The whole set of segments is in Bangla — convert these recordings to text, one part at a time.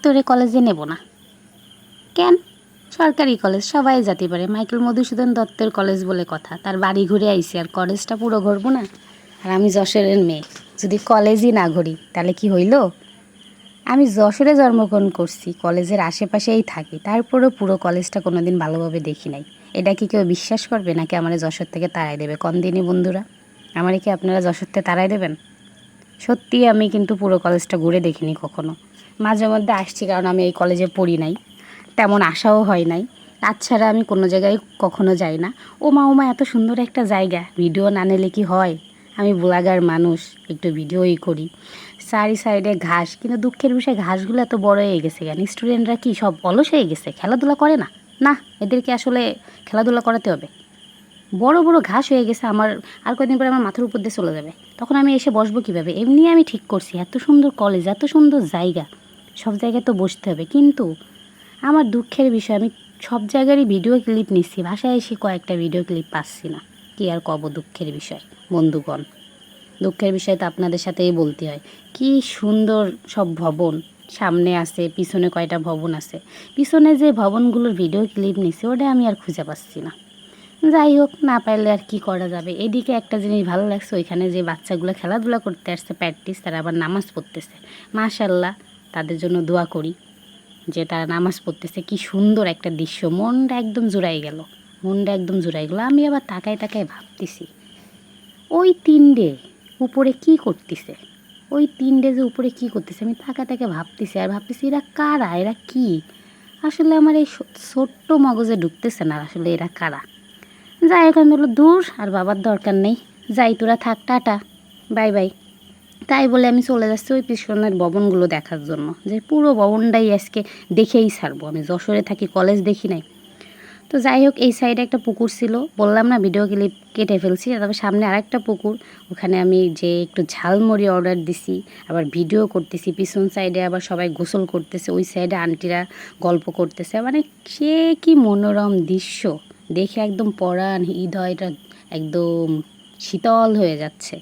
তোরে কলেজে নেব না। কেন? সরকারি কলেজ সবাই যেতে পারে, মাইকেল মধুসূদন দত্তের কলেজ বলে কথা। তার বাড়ি ঘুরে আইসি, আর কলেজটা পুরো ঘুরবো না? আর আমি যশোরের মেয়ে, যদি কলেজই না ঘুরি তাহলে কি হইল? আমি যশোরে জন্মগ্রহণ করছি, কলেজের আশেপাশেই থাকি, তারপরেও পুরো কলেজটা কোনো দিন ভালোভাবে দেখি নাই। এটা কি কেউ বিশ্বাস করবে, নাকি আমার যশোর থেকে তাড়াই দেবে? কোন দিনই বন্ধুরা, আমারে কি আপনারা যশোর থেকে তাড়াই দেবেন? সত্যি আমি কিন্তু পুরো কলেজটা ঘুরে দেখিনি কখনো। মাঝে মধ্যে আসছি, কারণ আমি এই কলেজে পড়ি নাই, তেমন আশাও হয় নাই। তাছাড়া আমি কোনো জায়গায় কখনো যাই না। ওমা এত সুন্দর একটা জায়গা, ভিডিও না নিলে কি হয়? আমি ব্লগার মানুষ, একটু ভিডিওই করি। চারি সাইডে ঘাস, কিন্তু দুঃখের বিষয় ঘাসগুলো এত বড় হয়ে গেছে কেন? স্টুডেন্টরা কি সব অলস হয়ে গেছে, খেলাধুলা করে না? না, এদেরকে আসলে খেলাধুলা করাতে হবে। বড় বড় ঘাস হয়ে গেছে, আমার আর কয়েকদিন পরে আমার মাথার উপর দিয়ে চলে যাবে, তখন আমি এসে বসবো কীভাবে? এমনি আমি ঠিক করছি, এত সুন্দর কলেজ, এত সুন্দর জায়গা, সব জায়গায় তো বসতে হবে। কিন্তু আমার দুঃখের বিষয়, আমি সব জায়গারই ভিডিও ক্লিপ নিচ্ছি, বাসায় এসে কয়েকটা ভিডিও ক্লিপ পাচ্ছি না। কি আর কব, দুঃখের বিষয় বন্ধুগণ। দুঃখের বিষয় তো আপনাদের সাথেই বলতে হয়। কি সুন্দর সব ভবন সামনে আছে, পিছনে কয়টা ভবন আছে, পিছনে যে ভবনগুলোর ভিডিও ক্লিপ নিচ্ছে ওটা আমি আর খুঁজে পাচ্ছি না। যাই হোক, না পারলে আর কি করা যাবে। এদিকে একটা জিনিস ভালো লাগছে, ওইখানে যে বাচ্চাগুলো খেলাধুলা করতে আসছে প্র্যাকটিস, তারা আবার নামাজ পড়তেছে। মাশাল্লাহ, তাদের জন্য দোয়া করি যে তারা নামাজ পড়তেছে। কি সুন্দর একটা দৃশ্য, মনটা একদম জুড়াই গেল, মনটা একদম জুড়াই গেল। আমি আবার তাকায় তাকায় ভাবতেছি, ওই তিনটে উপরে কি করতেছে, ওই তিনটে যে উপরে কি করতেছে, আমি তাকায় তাকায় ভাবতেছি, আর ভাবতেছি এরা কারা, এরা কি? আসলে আমার এই ছোট্ট মগজে ঢুকতেছে না আসলে এরা কারা। যাই হোক, আমি বললো দূর, আর বাবার দরকার নেই, যাই তোরা থাক, টাটা, বাই বাই। তাই বলে আমি চলে যাচ্ছি ওই পিছনের ভবনগুলো দেখার জন্য, যে পুরো ভবনটাই আজকে দেখেই ছাড়বো। আমি যশোরে থাকি, কলেজ দেখি নাই। তো যাই হোক, এই সাইডে একটা পুকুর ছিল, বললাম না ভিডিও ক্লিপ কেটে ফেলছি। তারপর সামনে আরেকটা পুকুর, ওখানে আমি যে একটু ঝালমুড়ি অর্ডার দিছি, আবার ভিডিও করতেছি। পিছন সাইডে আবার সবাই গোসল করতেছে, ওই সাইডে আন্টিরা গল্প করতেছে। মানে সে কি মনোরম দৃশ্য, দেখে একদম পরাণ হৃদয়টা একদম শীতল হয়ে যাচ্ছে।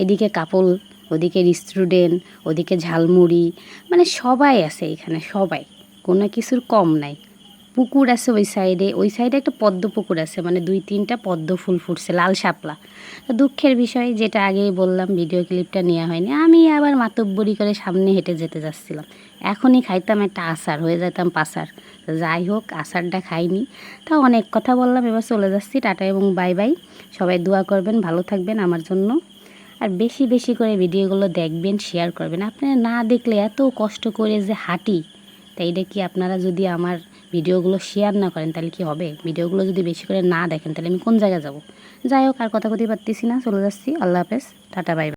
এদিকে কাপল, ওদিকে স্টুডেন্ট, ওদিকে ঝালমুড়ি, মানে সবাই আছে এখানে, সবাই, কোনো কিছুর কম নাই। পুকুর আছে ওই সাইডে, ওই সাইডে একটা পদ্ম পুকুর আছে, মানে 2-3টা পদ্ম ফুল ফুটছে, লাল শাপলা। দুঃখের বিষয়, যেটা আগেই বললাম, ভিডিও ক্লিপটা নেওয়া হয়নি। আমি আবার মাতব্বরি করে সামনে হেঁটে যেতে যাচ্ছিলাম, এখনই খাইতাম একটা আচার, হয়ে যেতাম পাচার। যাই হোক, আচারটা খাইনি। তা অনেক কথা বললাম, এবার চলে যাচ্ছি, টাটা এবং বাই বাই। সবাই দোয়া করবেন, ভালো থাকবেন আমার জন্য। আর বেশি বেশি করে ভিডিওগুলো দেখবেন, শেয়ার করবেন। আপনারা না দেখলে, এত কষ্ট করে যে হাঁটি, তাই এটা কি আপনারা যদি আমার ভিডিওগুলো শেয়ার না করেন তাহলে কি হবে? ভিডিওগুলো যদি বেশি করে না দেখেন তাহলে আমি কোন জায়গায় যাব? যাই হোক, আর কথা পারতেছি না, চলে যাচ্ছি। আল্লাহ হাফেজ, টাটা বাই বাই।